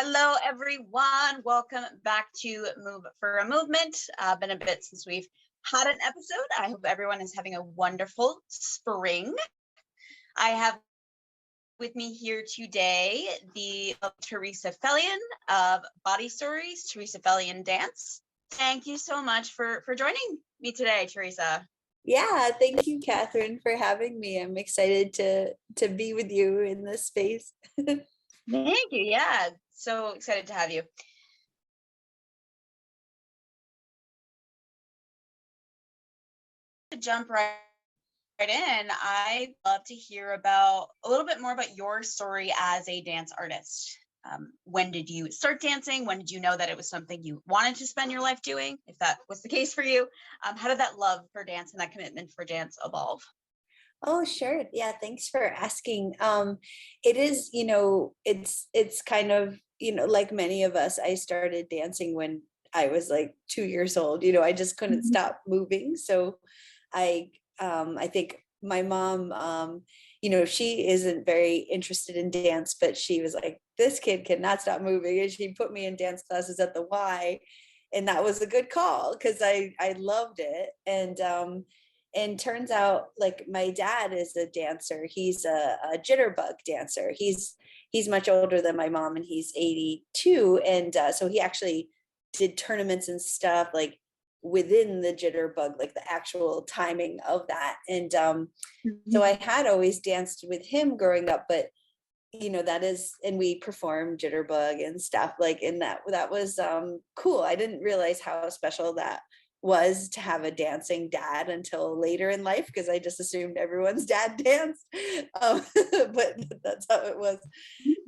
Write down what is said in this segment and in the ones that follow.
Hello, everyone. Welcome back to Move for a Movement. Been a bit since we've had an episode. I hope everyone is having a wonderful spring. I have with me here today the Teresa Fellion of Body Stories, Teresa Fellion Dance. Thank you so much for joining me today, Teresa. Yeah, thank you, Catherine, for having me. I'm excited to be with you in this space. Thank you. Yeah, so excited to have you. To jump right in, I'd love to hear about a little bit more about your story as a dance artist. When did you start dancing? When did you know that it was something you wanted to spend your life doing, if that was the case for you? How did that love for dance and that commitment for dance evolve? Oh, sure. Yeah, thanks for asking. It is, it's kind of, like many of us, I started dancing when I was like 2 years old. I just couldn't stop moving. So I think my mom, she isn't very interested in dance, but she was like, this kid cannot stop moving. And she put me in dance classes at the Y. And that was a good call because I loved it. And turns out like my dad is a dancer. He's a jitterbug dancer. He's much older than my mom, and he's 82. And so he actually did tournaments and stuff like within the jitterbug, like the actual timing of that. And so I had always danced with him growing up, but that is, and we performed jitterbug and stuff like, and that was cool. I didn't realize how special that was to have a dancing dad until later in life, because I just assumed everyone's dad danced. But that's how it was.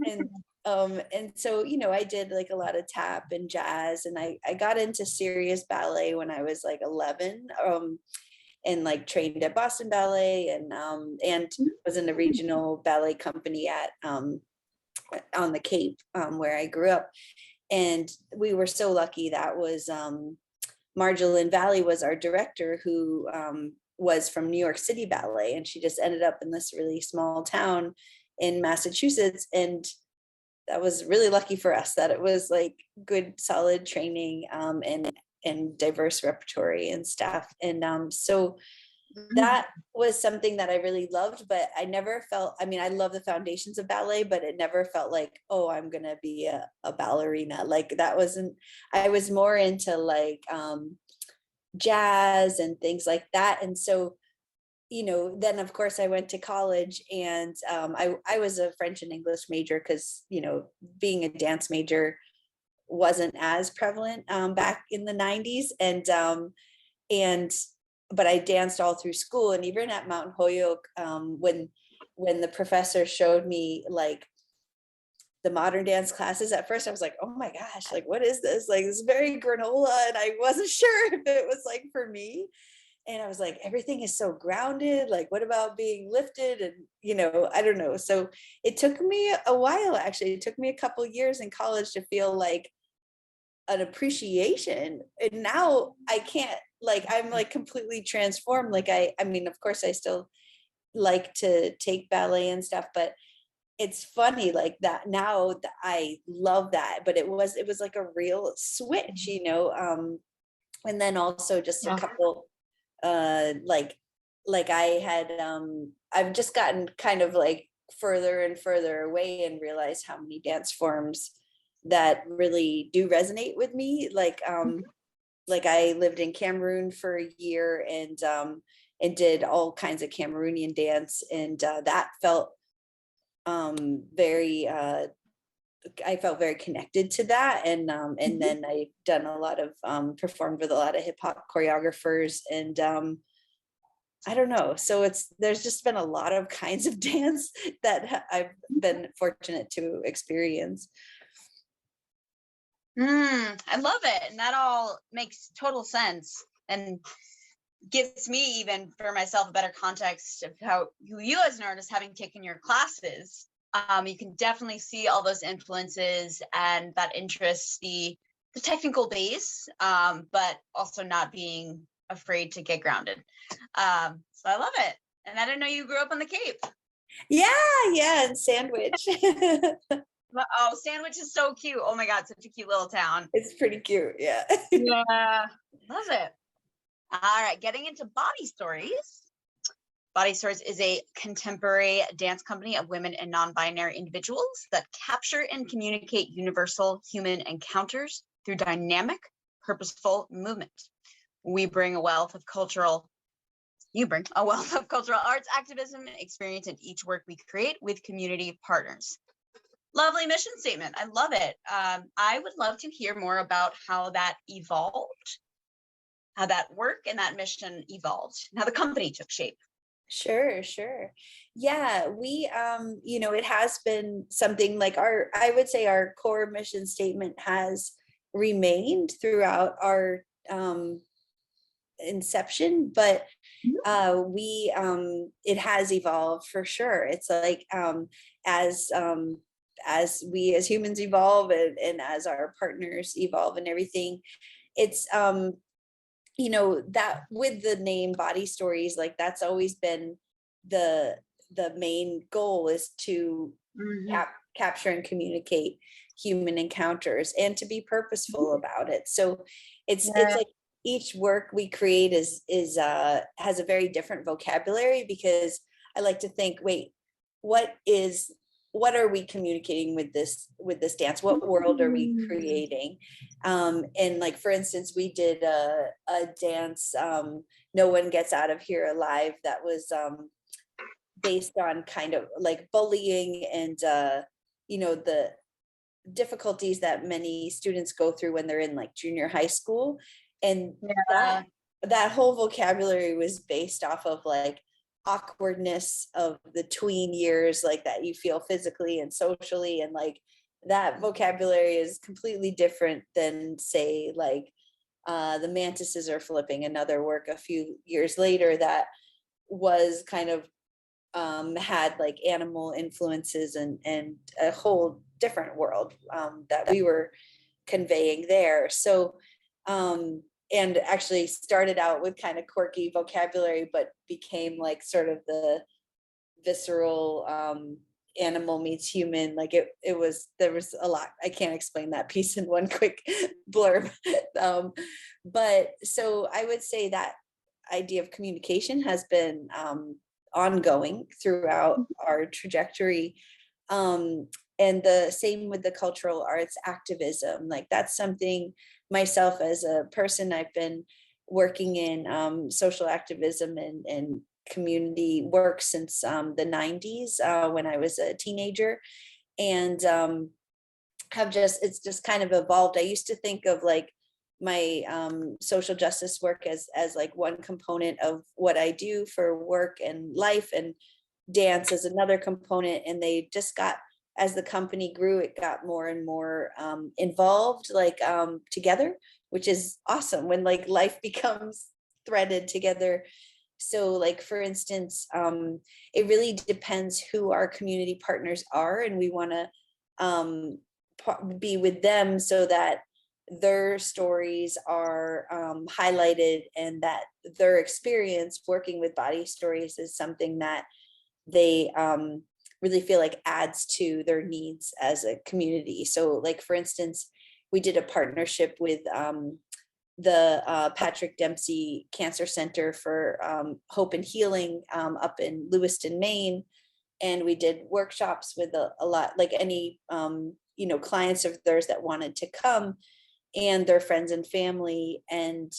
And so I did like a lot of tap and jazz, and I got into serious ballet when I was like 11, and like trained at Boston Ballet, and was in the regional ballet company at on the Cape, where I grew up. And we were so lucky. That was Marjolin Valley was our director, who was from New York City Ballet, and she just ended up in this really small town in Massachusetts. And that was really lucky for us that it was like good, solid training, and diverse repertory and stuff. And so that was something that I really loved, but I never felt, I love the foundations of ballet, but it never felt like, oh, I'm going to be a ballerina. Like that wasn't, I was more into like jazz and things like that. And so, then of course I went to college, and I was a French and English major because, being a dance major wasn't as prevalent back in the 90s. But I danced all through school, and even at Mount Holyoke, when the professor showed me like the modern dance classes, at first I was like, oh my gosh, like what is this? Like it's very granola, and I wasn't sure if it was like for me. And I was like, everything is so grounded. Like, what about being lifted? And I don't know. So it took me a while, actually. It took me a couple years in college to feel like an appreciation. And now I can't, like, I'm like completely transformed. Like I mean, of course I still like to take ballet and stuff, but it's funny like that now that I love that. But it was like a real switch, and then also just a couple like I had I've just gotten kind of like further and further away and realized how many dance forms that really do resonate with me. Like I lived in Cameroon for a year, and did all kinds of Cameroonian dance, and that felt very I felt very connected to that. And then I've done a lot of performed with a lot of hip hop choreographers, and I don't know. So there's just been a lot of kinds of dance that I've been fortunate to experience. I love it. And that all makes total sense, and gives me, even for myself, a better context of how you as an artist, having taken your classes, you can definitely see all those influences and that interest, the technical base, but also not being afraid to get grounded. So I love it. And I didn't know you grew up on the Cape. Yeah, and Sandwich. Oh, Sandwich is so cute. Oh my God, such a cute little town. It's pretty cute. Yeah. Yeah, love it. All right, getting into Body Stories. Body Stories is a contemporary dance company of women and non-binary individuals that capture and communicate universal human encounters through dynamic, purposeful movement. You bring a wealth of cultural arts activism experience in each work we create with community partners. Lovely mission statement. I love it. I would love to hear more about how that evolved, how that work and that mission evolved, and how the company took shape. Sure, sure. Yeah, we it has been something like I would say our core mission statement has remained throughout our inception, but we it has evolved for sure. It's like as we as humans evolve, and as our partners evolve and everything, it's that with the name Body Stories, like that's always been the main goal, is to capture and communicate human encounters and to be purposeful about it. So it's like each work we create is has a very different vocabulary, because I like to think, wait, what are we communicating with this dance? What world are we creating? And like, for instance, we did a dance, No One Gets Out of Here Alive, that was based on kind of like bullying and the difficulties that many students go through when they're in like junior high school. And that whole vocabulary was based off of like awkwardness of the tween years, like that you feel physically and socially, and like that vocabulary is completely different than, say, like The Mantises Are Flipping, another work a few years later that was kind of had like animal influences and a whole different world that we were conveying there. So and actually started out with kind of quirky vocabulary, but became like sort of the visceral animal meets human. Like there was a lot. I can't explain that piece in one quick blurb. But so I would say that idea of communication has been ongoing throughout our trajectory. And the same with the cultural arts activism. Like that's something myself as a person, I've been working in social activism and community work since the 90s when I was a teenager, and it's just kind of evolved. I used to think of like my social justice work as like one component of what I do for work and life, and dance as another component. And they just got, as the company grew, it got more and more involved, like together, which is awesome when like life becomes threaded together. So like, for instance, it really depends who our community partners are, and we want to be with them so that their stories are highlighted, and that their experience working with Body Stories is something that they really feel like adds to their needs as a community. So like, for instance, we did a partnership with the Patrick Dempsey Cancer Center for Hope and Healing up in Lewiston, Maine. And we did workshops with a lot, like any clients of theirs that wanted to come, and their friends and family. And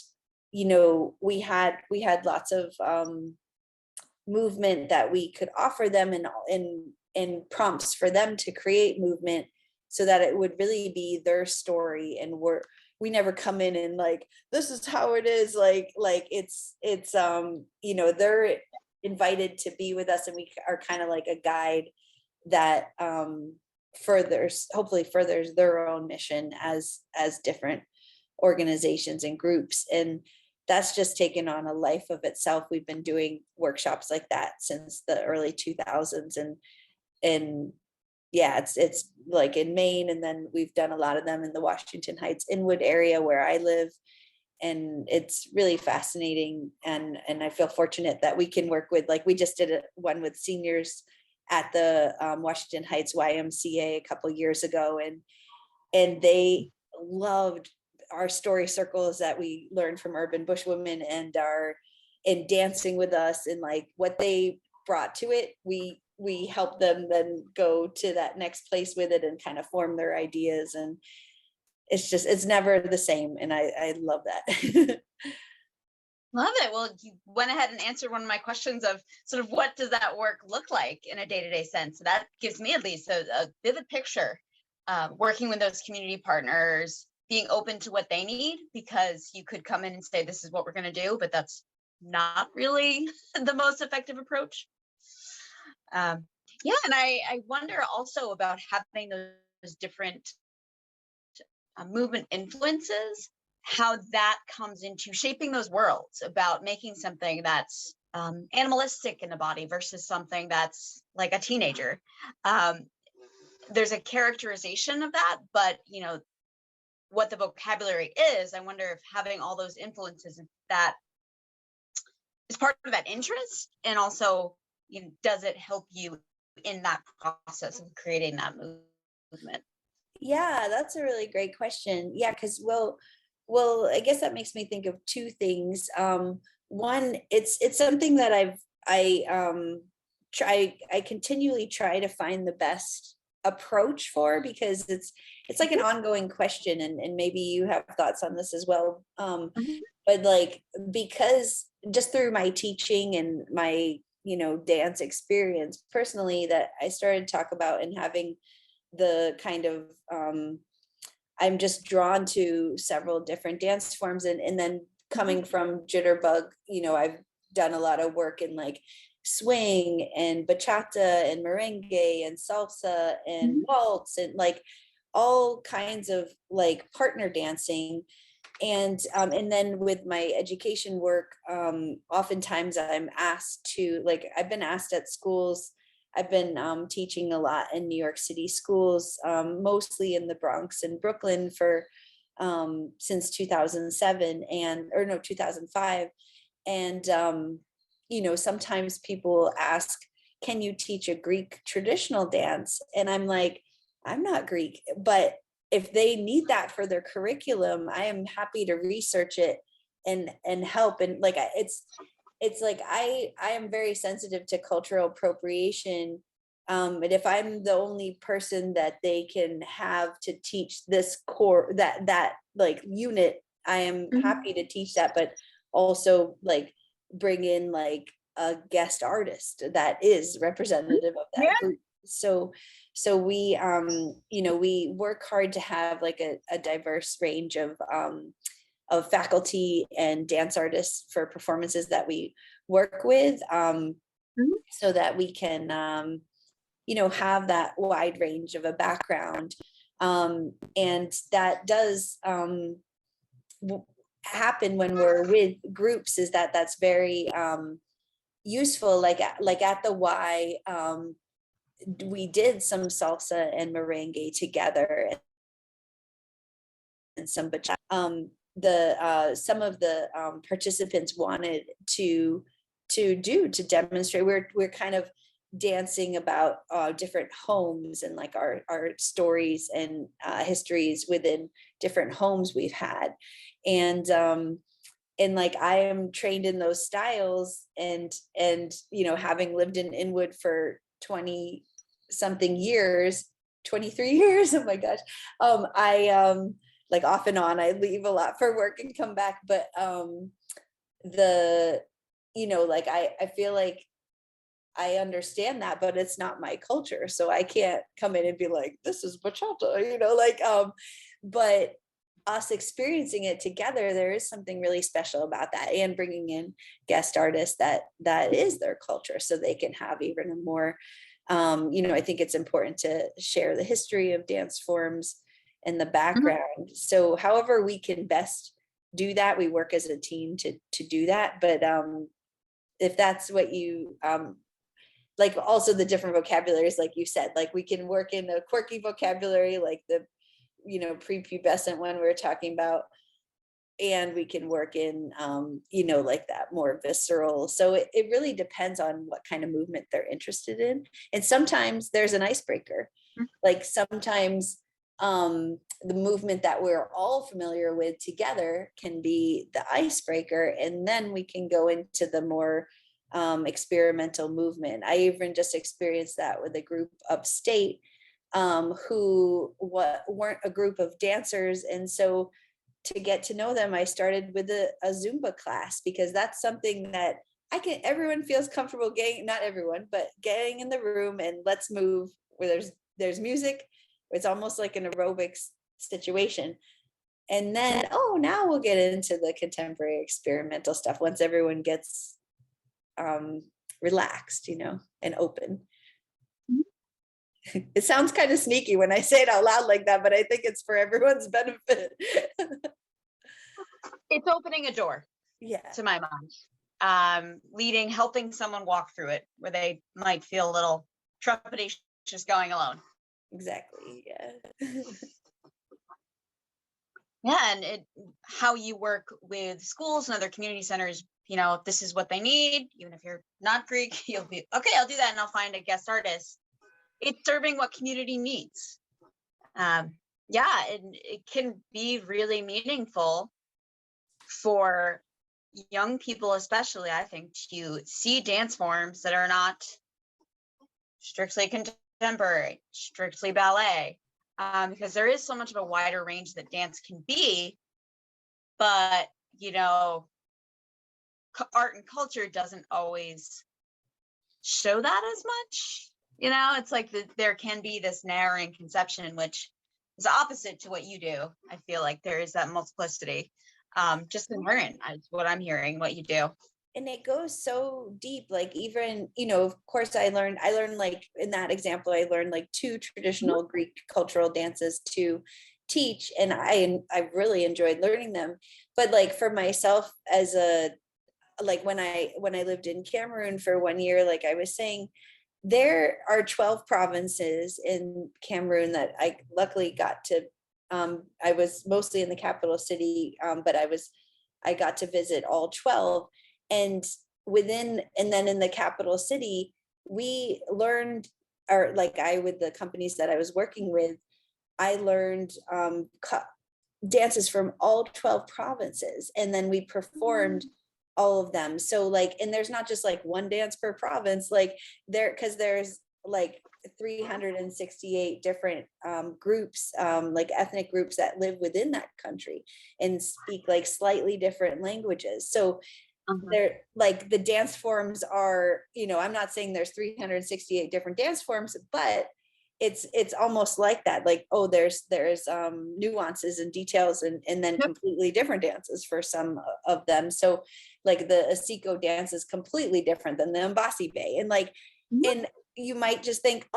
we had lots of movement that we could offer them, and prompts for them to create movement, so that it would really be their story. And we never come in and like, this is how it is, like it's they're invited to be with us, and we are kind of like a guide that hopefully furthers their own mission as different organizations and groups. And that's just taken on a life of itself. We've been doing workshops like that since the early 2000s, and yeah, it's like in Maine, and then we've done a lot of them in the Washington Heights Inwood area where I live. And it's really fascinating, and I feel fortunate that we can work with, like, we just did one with seniors at the Washington Heights YMCA a couple years ago, and they loved our story circles that we learned from Urban Bushwomen, and dancing with us, and like what they brought to it, we helped them then go to that next place with it and kind of form their ideas. And it's never the same, and I love that. Love it. Well, you went ahead and answered one of my questions of sort of what does that work look like in a day-to-day sense. So that gives me at least a vivid picture, working with those community partners, being open to what they need, because you could come in and say, this is what we're going to do, but that's not really the most effective approach. Yeah, and I wonder also about having those different movement influences, how that comes into shaping those worlds, about making something that's animalistic in the body versus something that's like a teenager. There's a characterization of that, but you know what the vocabulary is. I wonder if having all those influences, that is part of that interest, and also, you know, does it help you in that process of creating that movement? Yeah, that's a really great question. Yeah, because I guess that makes me think of two things. One, it's something that I continually try to find the best approach for, because it's like an ongoing question, and maybe you have thoughts on this as well. Mhm. But like, because just through my teaching and my, dance experience personally, that I started to talk about, and having the kind of I'm just drawn to several different dance forms, and then coming from Jitterbug, I've done a lot of work in like swing and bachata and merengue and salsa and Mhm. waltz, and like all kinds of like partner dancing. And then with my education work, oftentimes I've been asked at schools. I've been teaching a lot in New York City schools, mostly in the Bronx and Brooklyn for since 2007, and or no 2005. And sometimes people ask, can you teach a Greek traditional dance? And I'm like, I'm not Greek, but if they need that for their curriculum, I am happy to research it and help. And like it's like I am very sensitive to cultural appropriation. And if I'm the only person that they can have to teach this core, that like unit, I am Mhm. happy to teach that, but also like bring in like a guest artist that is representative of Yeah. that group. So we work hard to have like a diverse range of faculty and dance artists for performances that we work with, Mhm. so that we can have that wide range of a background. And that does happen when we're with groups, is that's very useful. Like at the Y, we did some salsa and merengue together, and some bachata. The some of the participants wanted to demonstrate. We're kind of dancing about different homes, and like our stories and histories within different homes we've had. And like I am trained in those styles, and having lived in Inwood for 20 something years, 23 years, oh my gosh. I like off and on, I leave a lot for work and come back, but the like I feel like I understand that, but it's not my culture, so I can't come in and be like, this is bachata, but us experiencing it together, there is something really special about that, and bringing in guest artists that is their culture, so they can have even a more I think it's important to share the history of dance forms and the Mhm. background. So however we can best do that, we work as a team to do that. But if that's what you like, also the different vocabularies, like you said, like we can work in a quirky vocabulary, like the prepubescent one we were talking about, and we can work in, like that more visceral. So it really depends on what kind of movement they're interested in. And sometimes there's an icebreaker. Like sometimes the movement that we're all familiar with together can be the icebreaker, and then we can go into the more experimental movement. I even just experienced that with a group upstate who weren't a group of dancers. And so to get to know them, I started with a Zumba class, because that's something that everyone feels comfortable getting, not everyone, but getting in the room and let's move, where there's music. It's almost like an aerobics situation. And then, now we'll get into the contemporary experimental stuff once everyone gets relaxed, and open. It sounds kind of sneaky when I say it out loud like that, but I think it's for everyone's benefit. It's opening a door, to my mind. Helping someone walk through it where they might feel a little trepidatious going alone. Exactly. Yeah. Yeah, and how you work with schools and other community centers, if this is what they need, even if you're not Greek, you'll be, okay, I'll do that, and I'll find a guest artist. It's serving what community needs. It can be really meaningful for young people, especially, I think, to see dance forms that are not strictly contemporary, strictly ballet, because there is so much of a wider range that dance can be, but art and culture doesn't always show that as much. It's like there can be this narrowing conception, which is opposite to what you do. I feel like there is that multiplicity, just inherent, is what I'm hearing, what you do. And it goes so deep, like even, of course I learned like in that example, I learned like 2 traditional Greek cultural dances to teach. And I really enjoyed learning them. But like for myself when I lived in Cameroon for 1 year, like I was saying, there are 12 provinces in Cameroon that I luckily got to, I was mostly in the capital city, but I got to visit all 12. And then in the capital city, we learned, or like with the companies that I was working with, I learned dances from all 12 provinces. And then we performed all of them. So like, and there's not just like one dance per province, like because there's like 368 different groups, like ethnic groups that live within that country and speak like slightly different languages. So they're like, the dance forms are, I'm not saying there's 368 different dance forms, but it's almost like that, like, there's nuances and details and then completely different dances for some of them. So like the Asiko dance is completely different than the Mbasi Bay, and like and you might just think,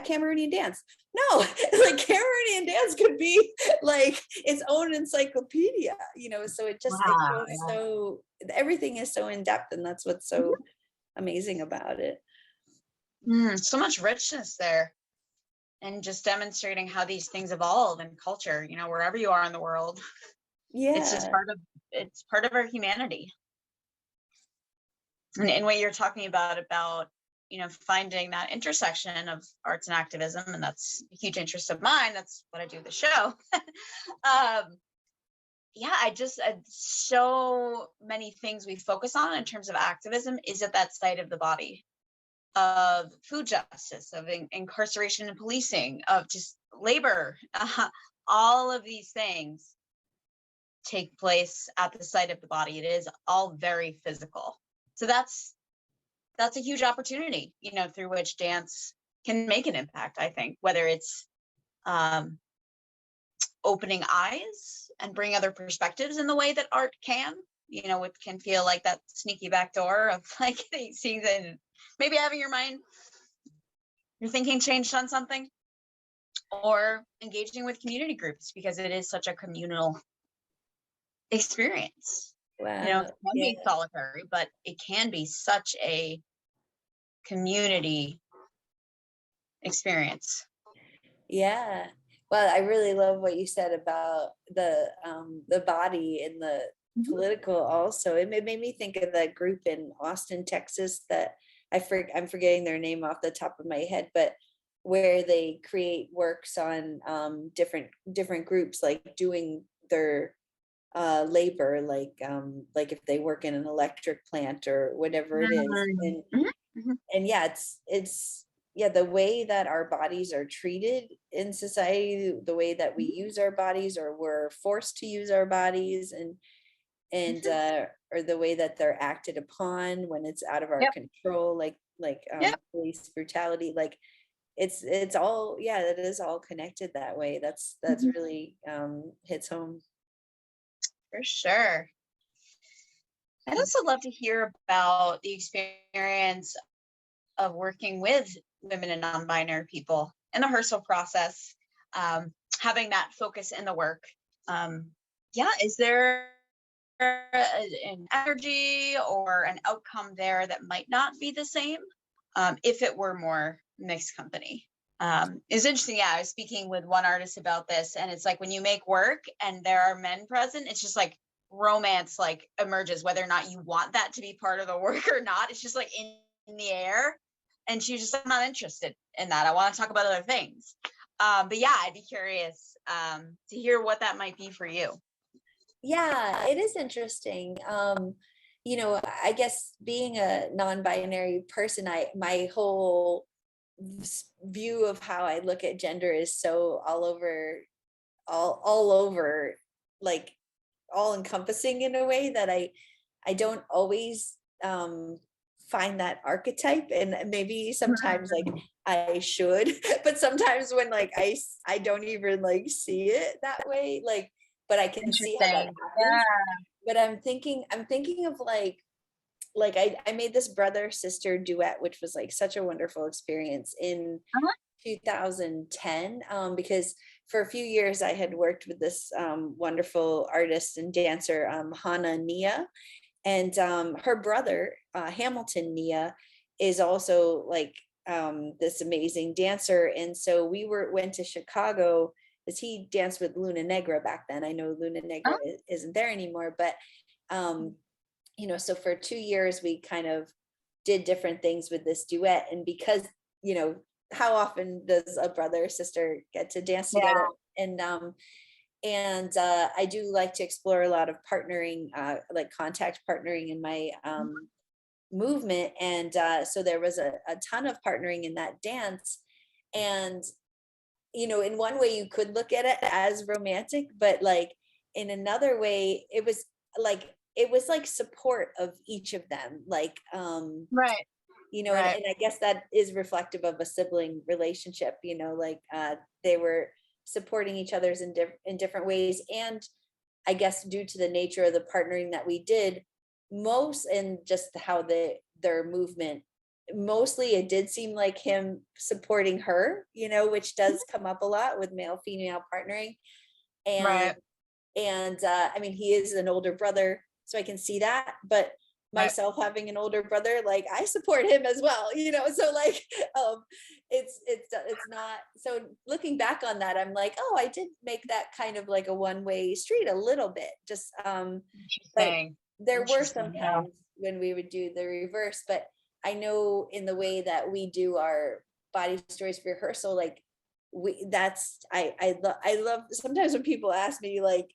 Cameroonian dance. No, like Cameroonian dance could be like its own encyclopedia, so it just so everything is so in depth, and that's what's so amazing about it. So much richness there, and just demonstrating how these things evolve in culture, wherever you are in the world. It's just part of our humanity. And what you're talking about finding that intersection of arts and activism, and that's a huge interest of mine. That's what I do the show. So many things we focus on in terms of activism is at that side of the body, of food justice, of incarceration and policing, of just labor. All of these things take place at the site of the body. It is all very physical. So that's a huge opportunity, through which dance can make an impact, I think, whether it's opening eyes and bring other perspectives in the way that art can, it can feel like that sneaky back door of like seeing that, maybe having your thinking changed on something, or engaging with community groups, because it is such a communal experience. Wow. It can be solitary, but it can be such a community experience. Yeah. Well, I really love what you said about the body and Mhm. political also. It made me think of that group in Austin, Texas that I'm forgetting their name off the top of my head, but where they create works on different groups like doing their labor, like if they work in an electric plant or whatever it is. Mm. Mhm. Mhm. And yeah, it's yeah, the way that our bodies are treated in society, the way that we Mhm. use our bodies or we're forced to use our bodies, and Mhm. or the way that they're acted upon when it's out of our Yep. control, Yep. police brutality, like it's all, yeah, it is all connected that way. That's Mhm. really hits home. For sure. I'd also love to hear about the experience of working with women and non-binary people in the rehearsal process, having that focus in the work. Yeah, is there an energy or an outcome there that might not be the same if it were more mixed company? It's interesting. Yeah, I was speaking with one artist about this, and it's like when you make work and there are men present, it's just like romance like emerges, whether or not you want that to be part of the work or not. It's just like in the air. And she was just like, I'm not interested in that. I want to talk about other things. But yeah, I'd be curious to hear what that might be for you. Yeah, it is interesting. I guess being a non-binary person, my whole view of how I look at gender is so all over, like all encompassing in a way that I don't always find that archetype, and maybe sometimes like I should, but sometimes when like I don't even like see it that way, like, but I can see how that Interesting. happens. Yeah. But I'm thinking of like I made this brother sister duet, which was like such a wonderful experience in Uh-huh. 2010, because for a few years I had worked with this wonderful artist and dancer, Hana Nia, and her brother, Hamilton Nia, is also like this amazing dancer. And so went to Chicago because he danced with Luna Negra back then. I know Luna Negra Uh-huh. isn't there anymore, but um, so for 2 years we kind of did different things with this duet. And because, you know, how often does a brother or sister get to dance together? Yeah. And I do like to explore a lot of partnering, like contact partnering in my movement. And so there was a ton of partnering in that dance. And, in one way you could look at it as romantic, but like in another way, it was like support of each of them. Like, Right. and, Right. and I guess that is reflective of a sibling relationship, like they were supporting each other's in different ways. And I guess due to the nature of the partnering that we did, most and just how their movement, mostly it did seem like him supporting her, which does come up a lot with male female partnering. And Right. I mean, he is an older brother, so I can see that. But Right. myself having an older brother, like I support him as well, so like it's not, so looking back on that, I'm like, oh, I did make that kind of like a one-way street a little bit, just but Interesting. there were some Interesting. Yeah. times when we would do the reverse. But I know in the way that we do our body stories rehearsal, like I love sometimes when people ask me like,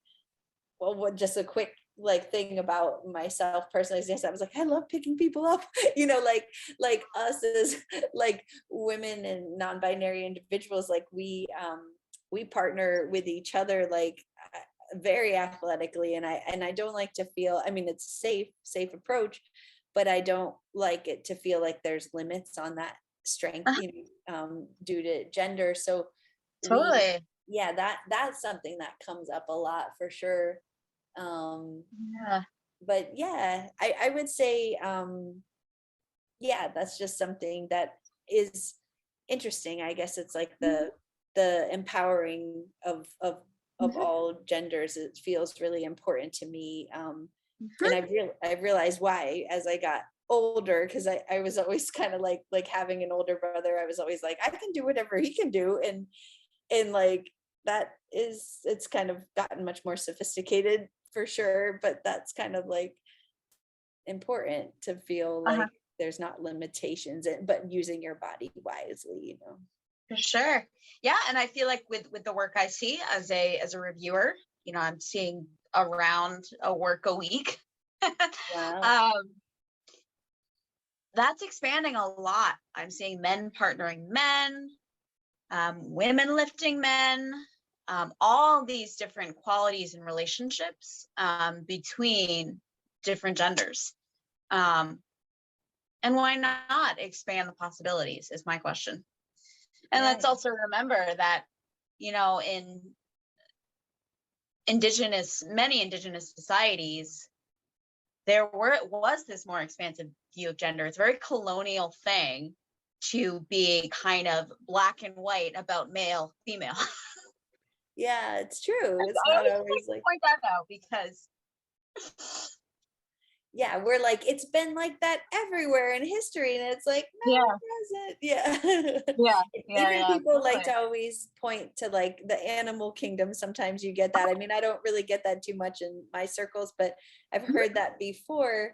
well, what, just a quick like thing about myself personally. Yes, I was like, I love picking people up, like us as like women and non-binary individuals, like we partner with each other like very athletically. And I don't like to feel, I mean, it's a safe approach, but I don't like it to feel like there's limits on that strength, Uh-huh. due to gender. So we Totally. yeah, that's something that comes up a lot for sure. um Yeah. but yeah, I would say yeah, that's just something that is interesting. I guess it's like Mhm. the empowering of Mhm. all genders. It feels really important to me. And Mhm. I realized why as I got older, because I was always kind of like having an older brother. I was always like, I can do whatever he can do. And like that is, it's kind of gotten much more sophisticated for sure, but that's kind of like important to feel like there's not limitations, but using your body wisely, you know. For sure. Yeah. And I feel like with the work I see as a reviewer, you know, I'm seeing around a work a week. Wow. That's expanding a lot. I'm seeing men partnering men, women lifting men, all these different qualities and relationships between different genders. And why not expand the possibilities is my question. And let's also remember that, you know, in many indigenous societies, was this more expansive view of gender. It's a very colonial thing to be kind of black and white about male, female. Yeah, it's true. It's not always like point that out because yeah, we're like, it's been like that everywhere in history, and it's like, no, it hasn't. Yeah. Even people like to always point to like the animal kingdom. Sometimes you get that. I mean, I don't really get that too much in my circles, but I've heard that before,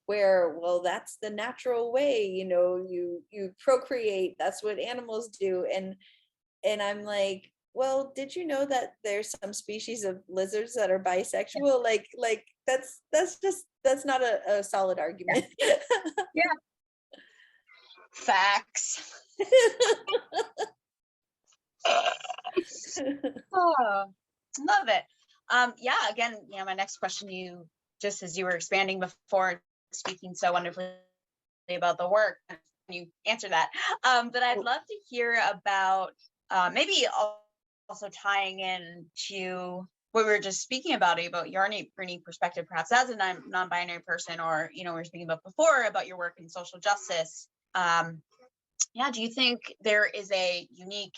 where, well, that's the natural way, you know, you procreate, that's what animals do. And I'm like, well, did you know that there's some species of lizards that are bisexual? Like that's not a solid argument. Yeah. Facts. Oh, love it. Yeah, again, you know, my next question, you just as you were expanding before, speaking so wonderfully about the work, you answer that. But I'd love to hear about maybe also tying in to what we were just speaking about your unique perspective, perhaps as a non-binary person, or, you know, we were speaking about before about your work in social justice. Yeah, do you think there is a unique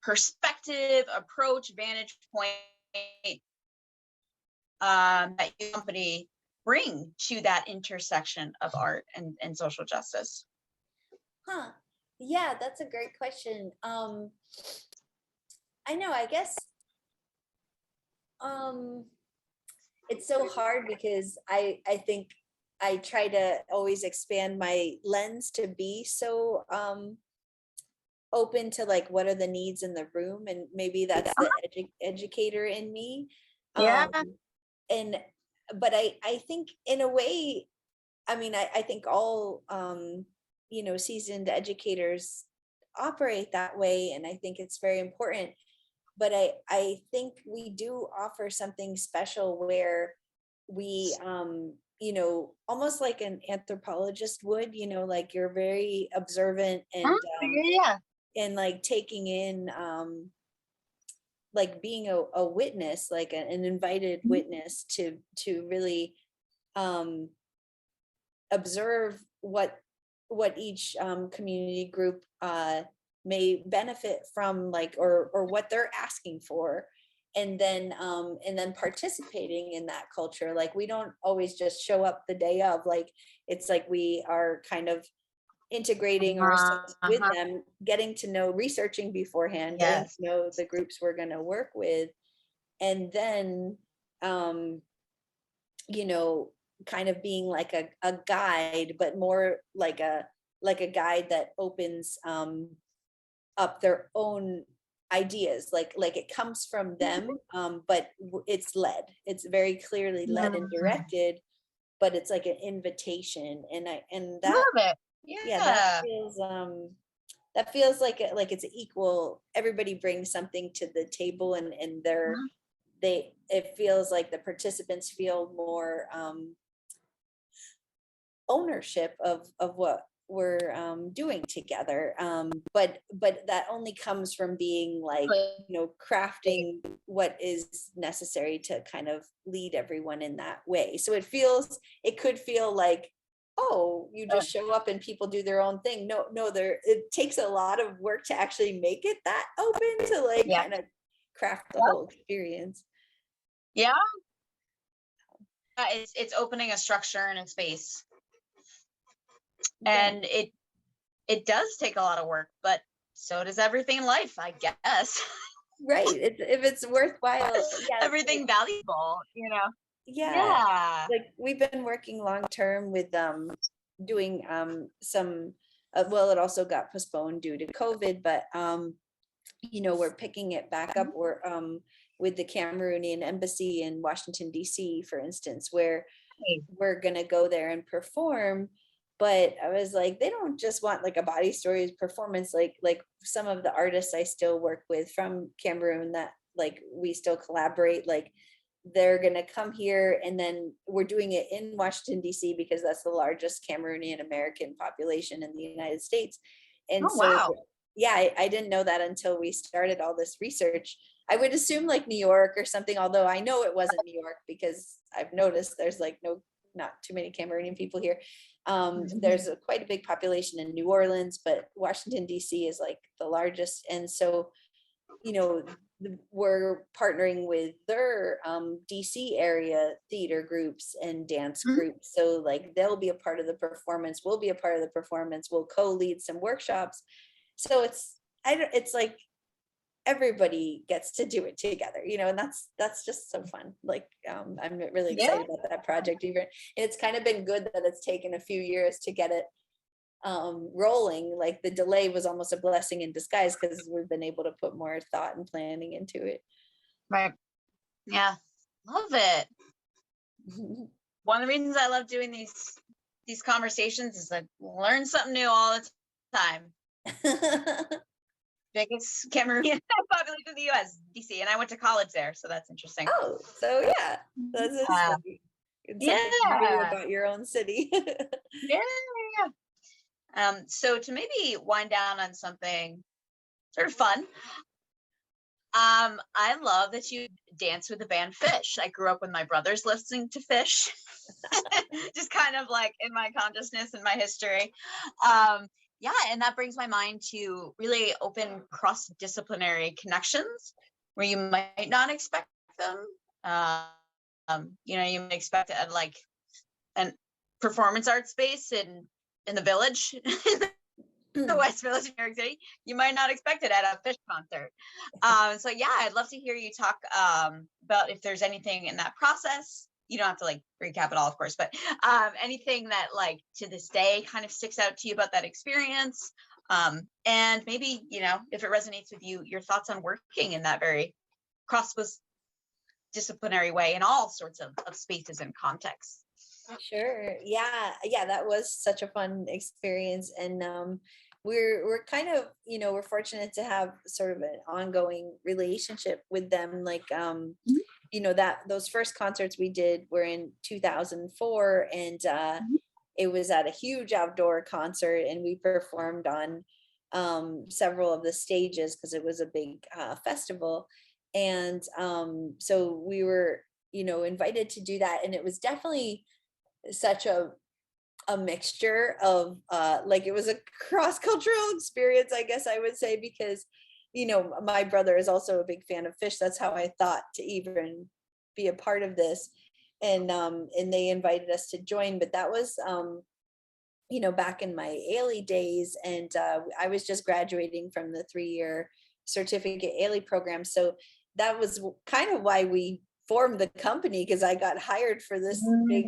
perspective, approach, vantage point that your company bring to that intersection of art and social justice? Yeah, that's a great question. I know, I guess it's so hard because I think I try to always expand my lens to be so open to like what are the needs in the room, and maybe that's the educator in me. And but I think in a way, I mean, I think all you know, seasoned educators operate that way, and I think it's very important. But I think we do offer something special where we you know, almost like an anthropologist would, you know, like you're very observant and like taking in like being a witness, like an invited witness to really observe what each community group may benefit from, like, or what they're asking for, and then participating in that culture. Like, we don't always just show up the day of, like, it's like we are kind of integrating ourselves with them, getting to know, researching beforehand, getting to know the groups we're going to work with, and then you know, kind of being like a guide, but more like a guide that opens up their own ideas, like it comes from them, but it's very clearly led and directed, but it's like an invitation. And that love it. yeah, that feels like it's equal. Everybody brings something to the table, and it feels like the participants feel more ownership of what we're doing together. But that only comes from being like, you know, crafting what is necessary to kind of lead everyone in that way. So it could feel like, oh, you just show up and people do their own thing. No, it takes a lot of work to actually make it that open to like kind of craft the whole experience. Yeah. It's opening a structure and a space. And it does take a lot of work, but so does everything in life, I guess. Right. If it's worthwhile, everything valuable, you know. Yeah, Yeah. like we've been working long term with doing some well, it also got postponed due to COVID, but we're picking it back up. We're with the Cameroonian embassy in Washington DC, for instance, where we're gonna go there and perform. But I was like, they don't just want like a body stories performance, like some of the artists I still work with from Cameroon that like we still collaborate, like they're going to come here, and then we're doing it in Washington DC because that's the largest Cameroonian American population in the United States. And Oh, so wow. yeah, I didn't know that until we started all this research. I would assume like New York or something, although I know it wasn't New York because I've noticed there's like not too many Cameroonian people here. There's quite a big population in New Orleans, but Washington DC is like the largest. And so we're partnering with their DC area theater groups and dance Mhm. groups. So like they'll be a part of the performance, we'll be a part of the performance, we'll co-lead some workshops. So it's like everybody gets to do it together, and that's just so fun. Like I'm really Yeah. excited about that project. Even it's kind of been good that it's taken a few years to get it rolling. Like the delay was almost a blessing in disguise because we've been able to put more thought and planning into it. Right. Yeah. Love it. One of the reasons I love doing these conversations is I learn something new all the time. Biggest Cameroonian population in the US, DC, and I went to college there, so that's interesting. Oh, so yeah, that's Uh, interesting. It's something new yeah. about your own city. Yeah. So to maybe wind down on something sort of fun, I love that you dance with the band Phish. I grew up with my brothers listening to Phish, just kind of like in my consciousness and my history. Yeah, and that brings my mind to really open cross-disciplinary connections where you might not expect them. You might expect it at like an performance art space in the Village, the West Village of New York City. You might not expect it at a Phish concert. So yeah, I'd love to hear you talk about if there's anything in that process. You don't have to like recap it all, of course, but anything that like to this day kind of sticks out to you about that experience. And maybe, if it resonates with you, your thoughts on working in that very cross disciplinary way in all sorts of spaces and contexts. Sure. Yeah, that was such a fun experience. And we're kind of, we're fortunate to have sort of an ongoing relationship with them. Like that those first concerts we did were in 2004, and it was at a huge outdoor concert, and we performed on several of the stages because it was a big festival. And so we were invited to do that, and it was definitely such a mixture of like it was a cross-cultural experience, I guess I would say, because my brother is also a big fan of Phish. That's how I thought to even be a part of this. And they invited us to join, but that was back in my Ailey days, and I was just graduating from the 3-year certificate Ailey program. So that was kind of why we formed the company, because I got hired for this big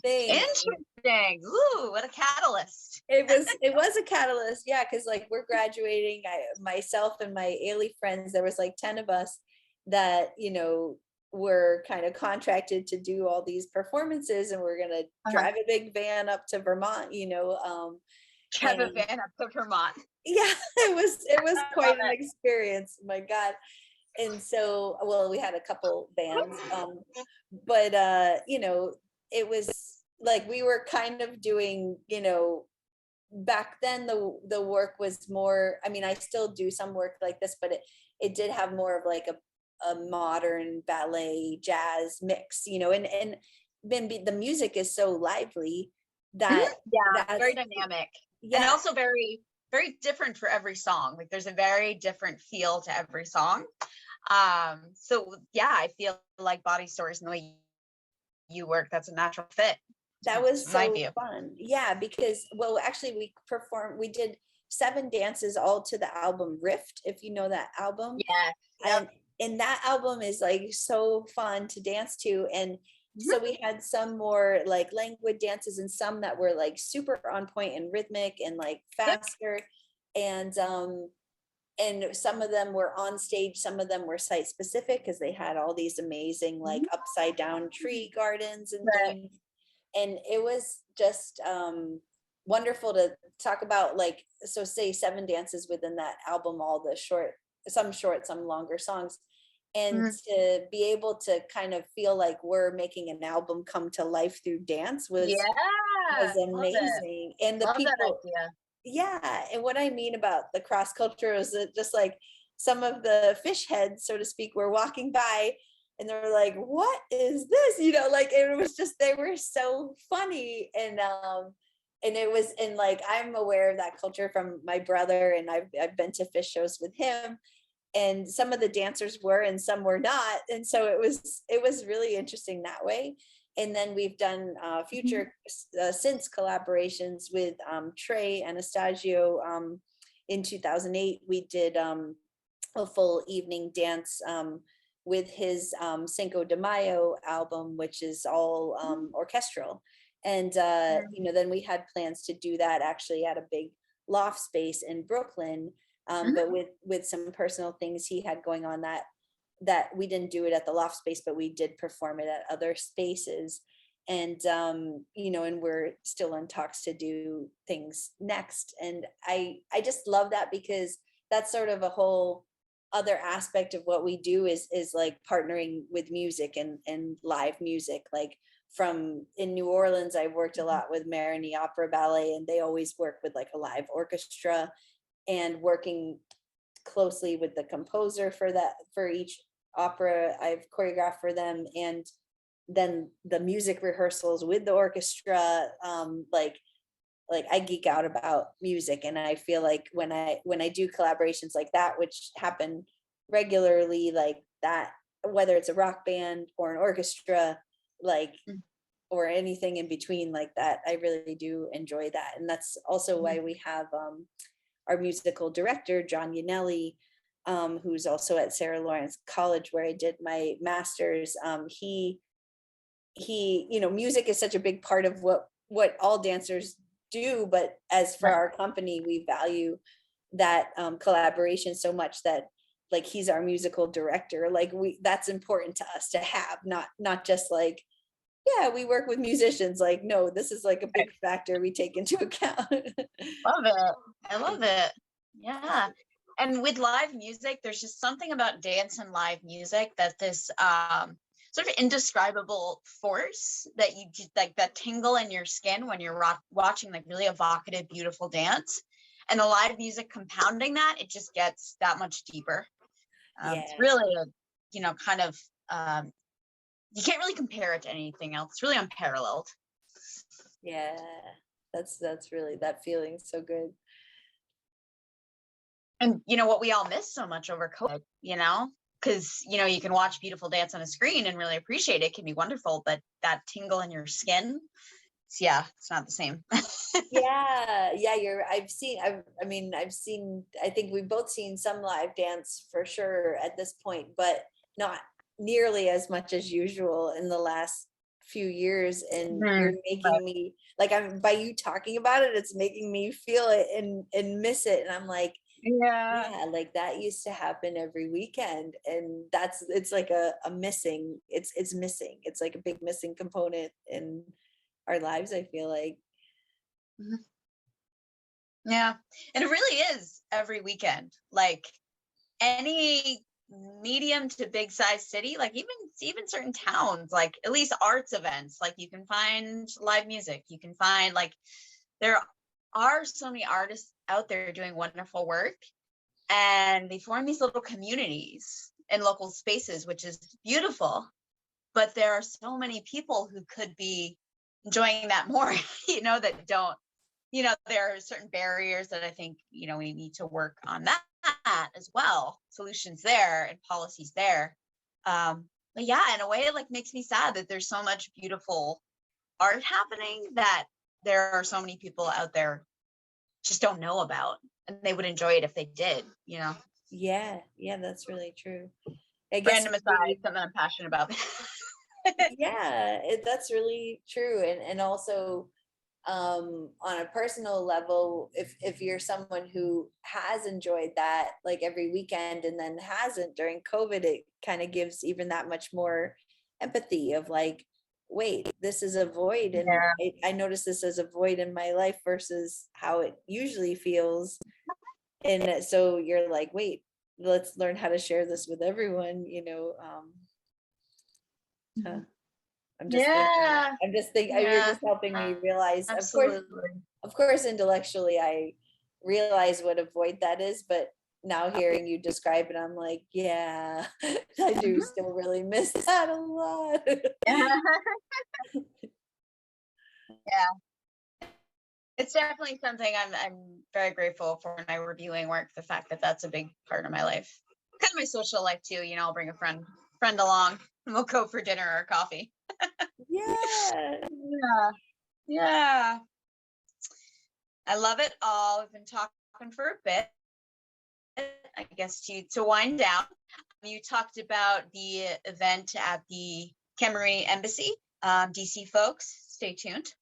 thing. Interesting. Ooh, what a catalyst. It was a catalyst. Yeah, because like we're graduating, myself and my Ailey friends, there was like 10 of us that were kind of contracted to do all these performances, and we're gonna drive a big van up to Vermont. Drive a van up to Vermont. Yeah, it was quite an experience. My God. And so, well, we had a couple bands, but it was like we were kind of doing, back then the work was more. I mean, I still do some work like this, but it did have more of like a modern ballet jazz mix, and then the music is so lively that that's very dynamic, and also very, very different for every song. Like there's a very different feel to every song. So yeah, I feel like Body Stories and the way you work, that's a natural fit. That was so fun. Yeah, because actually we did 7 dances all to the album Rift, if you know that album. Yeah. And that album is like so fun to dance to. And So we had some more like languid dances and some that were like super on point and rhythmic and like Yep. faster. And some of them were on stage, some of them were site specific because they had all these amazing like upside down tree gardens and Right. things. And it was just wonderful to talk about, like, so say 7 dances within that album, all the short, some longer songs, and Mhm. to be able to kind of feel like we're making an album come to life through dance was Yeah, love it. amazing. And the Love that people, idea. yeah, and what I mean about the cross culture is that just like some of the fish heads, so to speak, were walking by and they were like, "What is this?" Like it was just they were so funny, and it was, and like I'm aware of that culture from my brother, and I've been to fish shows with him, and some of the dancers were and some were not, and so it was really interesting that way. And then we've done Mhm. future since collaborations with Trey Anastasio. In 2008 we did a full evening dance with his Cinco de Mayo album, which is all orchestral. And then we had plans to do that actually at a big loft space in Brooklyn, Mhm. but with some personal things he had going on, that we didn't do it at the loft space, but we did perform it at other spaces. And and we're still in talks to do things next. And I just love that, because that's sort of a whole other aspect of what we do, is like partnering with music and live music. Like from in New Orleans, I worked a lot with Marigny Opera Ballet, and they always work with like a live orchestra, and working closely with the composer for each opera I've choreographed for them. And then the music rehearsals with the orchestra, like I geek out about music, and I feel like when I do collaborations like that, which happen regularly, like that, whether it's a rock band or an orchestra, like, Mhm. or anything in between like that, I really do enjoy that. And that's also why we have our musical director, John Yanelli, who's also at Sarah Lawrence College, where I did my master's. He music is such a big part of what all dancers do, but as for Right. our company, we value that collaboration so much that, like, he's our musical director. Like, that's important to us to have, not just like, yeah, we work with musicians. Like, no, this is like a big factor we take into account. Love it. I love it. Yeah. And with live music, there's just something about dance and live music that this sort of indescribable force that you just like, that tingle in your skin when you're watching like really evocative, beautiful dance. And the live music compounding that, it just gets that much deeper. It's Yeah, really a, kind of, um, you can't really compare it to anything else. It's really unparalleled. yeah, that's really, that feeling so good. And what we all miss so much over COVID, because you can watch beautiful dance on a screen and really appreciate it, it can be wonderful, but that tingle in your skin, it's not the same. Yeah, I've seen, I think we've both seen some live dance for sure at this point, but not nearly as much as usual in the last few years. And you're Mhm. making But me like, I'm by you talking about it, it's making me feel it and miss it. And I'm like, yeah. yeah, like that used to happen every weekend. And it's like a missing, it's missing. It's like a big missing component in our lives, I feel like. Mhm. Yeah. And it really is every weekend. Like any medium to big size city, like even certain towns, like at least arts events, like you can find live music. You can find, like, there are so many artists out there doing wonderful work, and they form these little communities in local spaces, which is beautiful. But there are so many people who could be enjoying that more, that don't. There are certain barriers that I think, we need to work on that as well. Solutions there and policies there. But yeah, in a way, it like makes me sad that there's so much beautiful art happening that there are so many people out there just don't know about, and they would enjoy it if they did. Yeah, yeah, that's really true. I guess Random aside, something I'm passionate about. Yeah, that's really true. And also on a personal level, if you're someone who has enjoyed that like every weekend and then hasn't during COVID, it kind of gives even that much more empathy of like, wait, this is a void, and Yeah. I notice this as a void in my life versus how it usually feels. And so you're like, wait, let's learn how to share this with everyone, huh. I'm just thinking, Yeah. you're Yeah. just helping me realize, Absolutely. of course, intellectually, I realize what a void that is, but now hearing you describe it, I'm like, yeah, I do Mhm. still really miss that a lot. Yeah. It's definitely something I'm very grateful for in my reviewing work. The fact that that's a big part of my life, kind of my social life too. I'll bring a friend along, and we'll go for dinner or coffee. Yeah. Yeah, yeah. I love it all. We've been talking for a bit. I guess to wind down, you talked about the event at the Cameroon Embassy. DC folks, stay tuned.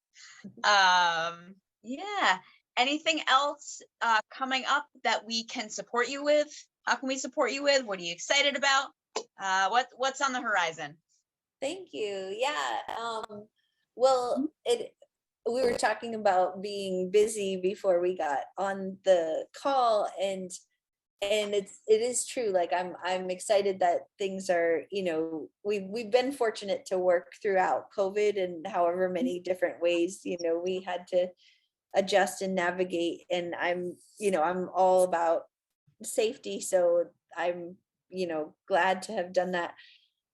Yeah. Anything else coming up that we can support you with? How can we support you with? What are you excited about? What's on the horizon? Thank you. Yeah. Well, we were talking about being busy before we got on the call, and it is true. Like I'm excited that things are, we've been fortunate to work throughout COVID, and however many different ways, we had to adjust and navigate. And I'm all about safety, so I'm glad to have done that,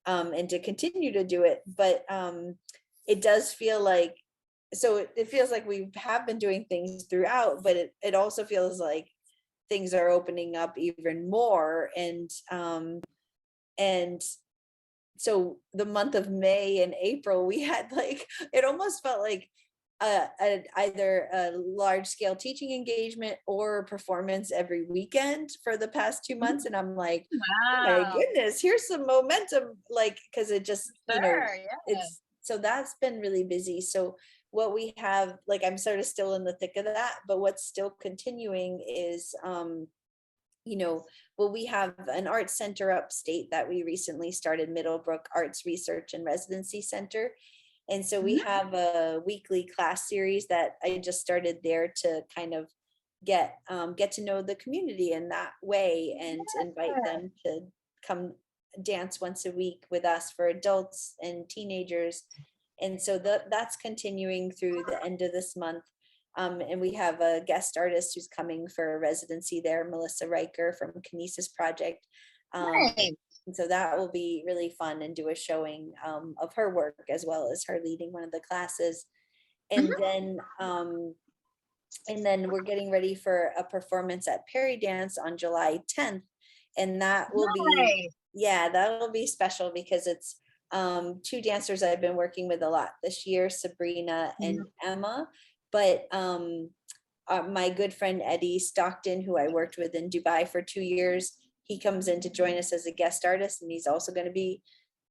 and to continue to do it. But it does feel like, so it feels like we have been doing things throughout, but it also feels like things are opening up even more. And so the month of May and April, we had like, it almost felt like either a large scale teaching engagement or performance every weekend for the past 2 months. And I'm like, oh my Wow. goodness, here's some momentum, like, because it just, Sure. Yeah. it's, so that's been really busy. So what we have, like, I'm sort of still in the thick of that, but what's still continuing is you know, well, we have an art center upstate that we recently started, Middlebrook Arts Research and Residency Center. And so we Mhm. have a weekly class series that I just started there to kind of get to know the community in that way, and invite them to come dance once a week with us for adults and teenagers. And so that's continuing through the end of this month. And we have a guest artist who's coming for a residency there, Melissa Riker from Kinesis Project. Nice. And so that will be really fun, and do a showing of her work as well as her leading one of the classes. And Mhm. then we're getting ready for a performance at Perry Dance on July 10th. And that will be, Nice. yeah, that'll be special because it's two dancers I've been working with a lot this year, Sabrina and Mhm. Emma. But my good friend Eddie Stockton, who I worked with in Dubai for 2 years, he comes in to join us as a guest artist, and he's also going to be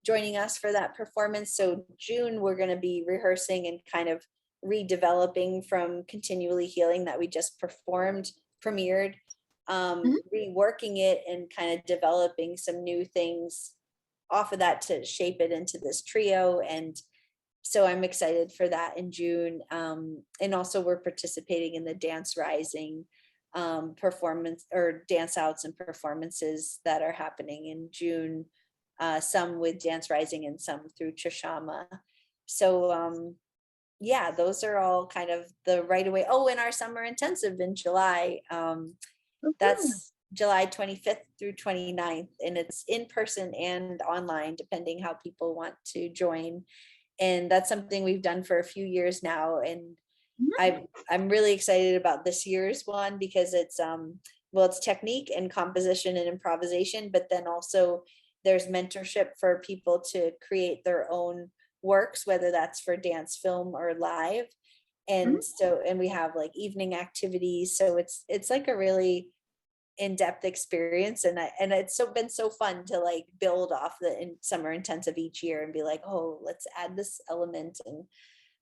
joining us for that performance. So June, we're going to be rehearsing and kind of redeveloping from Continually Healing that we just premiered, Mhm. reworking it and kind of developing some new things off of that to shape it into this trio. And so I'm excited for that in June. And also we're participating in the Dance Rising performance, or dance outs and performances that are happening in June, some with Dance Rising and some through Chashama. So yeah, those are all kind of the right away. Oh, and our summer intensive in July. Mhm. That's July 25th through 29th, and it's in person and online, depending how people want to join. And that's something we've done for a few years now. And Mhm. I'm really excited about this year's one because it's well, it's technique and composition and improvisation, but then also there's mentorship for people to create their own works, whether that's for dance, film, or live. Mhm. And so, and we have like evening activities, so it's like a really in-depth experience, and it's been so fun to like build off the summer intensive each year and be like, oh, let's add this element,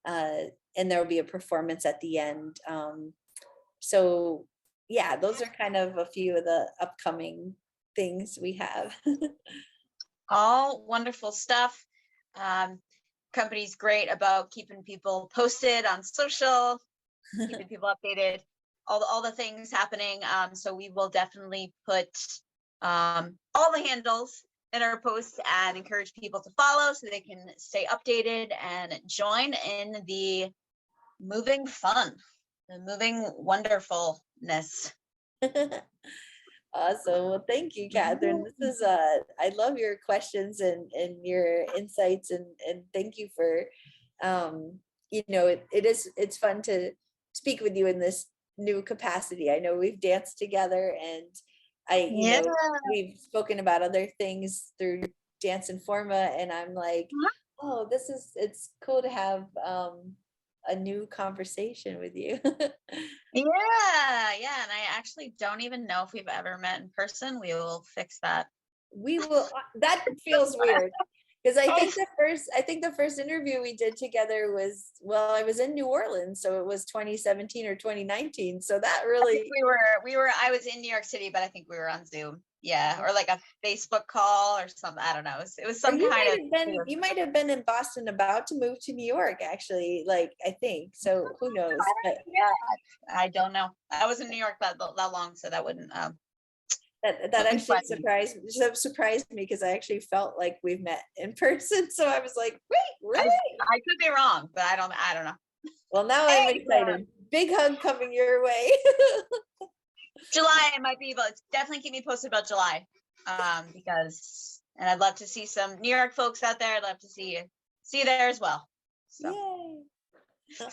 and there will be a performance at the end. So yeah, those are kind of a few of the upcoming things we have. All wonderful stuff. Company's great about keeping people posted on social, keeping people updated, all the things happening. So we will definitely put all the handles in our posts and encourage people to follow so they can stay updated and join in the moving fun, the moving wonderfulness. Awesome. Well, thank you, Catherine. This is I love your questions and your insights, and thank you for it's fun to speak with you in this new capacity. I know we've danced together, and we've spoken about other things through Dance Informa, and I'm like, oh, it's cool to have a new conversation with you. Yeah, and I actually don't even know if we've ever met in person. We will fix that. We will. That feels weird, because I think the first interview we did together was, well, I was in New Orleans, so it was 2017 or 2019. So that really, I was in New York City, but I think we were on Zoom. Yeah, or like a Facebook call or something. I don't know. It was some kind of. You might have been in Boston about to move to New York, actually. Like, I think so. Who knows? I don't know. I was in New York that long, so that wouldn't. That actually surprised me, because I actually felt like we've met in person. So I was like, wait, really? I could be wrong, but I don't know. Well, now I'm excited. Big hug coming your way. July it might be, but definitely keep me posted about July, because I'd love to see some New York folks out there. I'd love to see you there as well. So. Yay.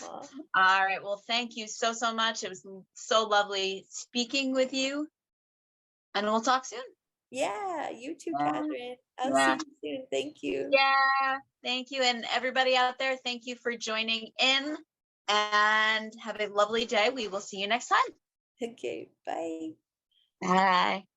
All right. Well, thank you so much. It was so lovely speaking with you, and we'll talk soon. Yeah, you too, Catherine. I'll see you soon. Thank you. Yeah, thank you, and everybody out there, thank you for joining in, and have a lovely day. We will see you next time. Okay, bye. Bye.